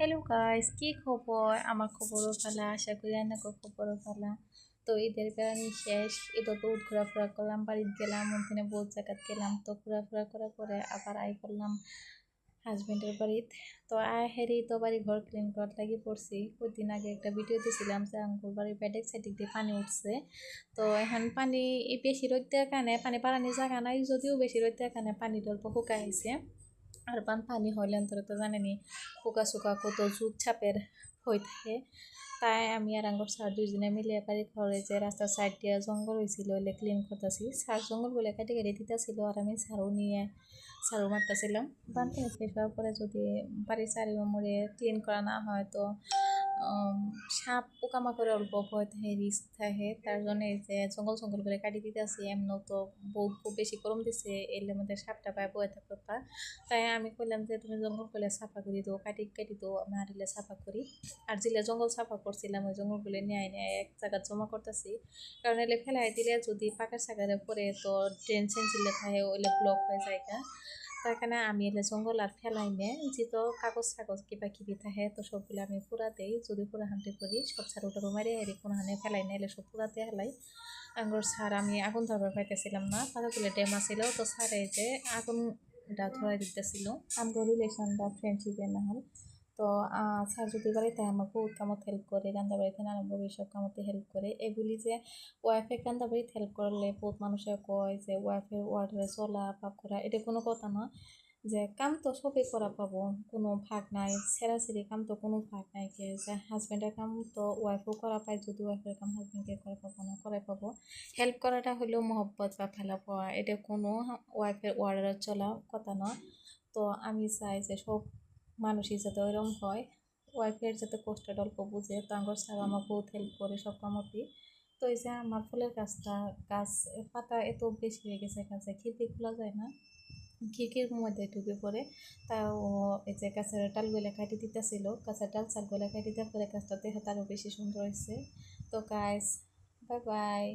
Hello guys, কি খবর? আমার খবরও ভালো, আশা করি আপনাদের খবরও ভালো। তো ঈদের বেড়ানি শেষ, ঈদও বহুত ঘোরাফেরা করলাম, বাড়িতে গেলাম, ওখানে বহুত জায়গাত গেলাম। তো ঘোরাফেরা করার পরে আবার আই করলাম হাজবেন্ডের বাড়িতে। তো আয় হেরি তো বাড়ি ঘর ক্লিন করার লাগি পড়ছি। কয়েকদিন আগে একটা ভিডিও দিয়েছিলাম যে আঙ্গুর বাড়ির ব্যাডেক সাইডিক দিয়ে পানি উঠছে। তো এখন পানি বেশি রোদ দেওয়ার কারণে পানি পারানি জায়গা নাই, যদিও বেশি রোদ দেওয়ার কারণে পানি অল্প শুকাইছে। আর পানি হইলে অন্তরে তো জানেনি পোকা চোকা কত যুগ ছাপের হয়ে থাকে। তাই আমি আর আঙ্গুর স্যার দুইজনে মিলে বাড়ি ঘরে যে রাস্তার সাইড দিয়ে জঙ্গল হয়েছিল ওইলে ক্লিন করতেছি। স্যার জঙ্গলগুলো কেটে কেটে দিতেছিল আর আমি ঝাড়ু মারতেছিলাম। পানি শেষ হওয়ার পরে যদি বাড়ির চারিমুড়ে ক্লিন করা না হয় তো সাপ পোকামাকড়ে অল্প ভয় থাকে, রিস্ক থাকে। তার জন্য এই যে জঙ্গল করে কাটি দিতেছি। এমনও তো বহুত খুব বেশি গরম দিছে, এর মধ্যে সাপটা পায় বয়ে থাকতে। তাই আমি কইলাম যে তুমি জঙ্গল করলে সাফা করি দো, কাটি দো, আমি আরিলে সাফা করি। আর যেগুলো জঙ্গল সাফা করছিলাম ওই জঙ্গলগুলো নিয়ে এক জায়গায় জমা করতেছি। কারণ এলে ফেলাই দিলে যদি পাকার সাগারে পরে তো ট্রেন চেঞ্জিলে থাকে ওইলে ব্লক হয়ে যায়। তার কারণে আমি এলে জঙ্গল আর ফেলাই নে যেহেতু কাগজ কিবা কিবি থাকে তো সবগুলো আমি পুরা দেই। যদি পুরা হান্টি করি সব ছাড়ুটারও মারি এর কোনো হানে ফেলাই না, এলে সব পুরাতে হেলাই। আঙ্গুর স্যার আমি আগুন ধরবার পাইতেছিলাম না, পাতাগুলো ডেম আসিল তো স্যারে যে আগুনটা ধরাই দিতেছিল। আমগো রিলেশন বা ফ্রেন্ডশিপের না হল। তো স্যার যদি বাড়িতে আমার বহুত কামত হেল্প করে, রান্না বাড়িতে নানান সব কামতে হেল্প করে। এগুলি যে ওয়াইফে রান্না বাড়িতে হেল্প করলে বহুত মানুষে কয় যে ওয়াইফের ওয়ার্ডারে চলা পাপ করা, এটা কোনো কথা না। যে কাম তো সবই করা পাবো, কোনো ভাগ নাই, সেরাসেরি কাম তো কোনো ভাগ নাই। কে যে হাজব্যান্ডের কাম তো ওয়াইফও করা পায়, যদি ওয়াইফের কাম হাজব্যান্ডকে করে পাবো না করে পাবো। হেল্প করাটা হলো মহব্বত বা ফেলা পাওয়া, এটা কোনো ওয়াইফের ওয়ার্ডারে চলা কথা না। তো আমি চাই যে সব মানুষই যাতে ওইরকম হয়, ওয়াইফের যাতে কষ্টটা অল্প বুঝে। তো আমার স্যার আমার বহুত হেল্প করে সব কামতেই। তো এই যে আমার ফুলের গাছ পাতা এত বেশি হয়ে গেছে, গাছে খিড়কি খোলা যায় না, খিড়কির মধ্যে ঢুকে পড়ে। তাও এই যে গাছের ডালগুলা কাটি দিতেছিল, গাছের ডাল চালগুলা কাটি দেওয়ার পরে গাছটা দেখে তারও বেশি সুন্দর হয়েছে। তো গাছ, বাই বাই।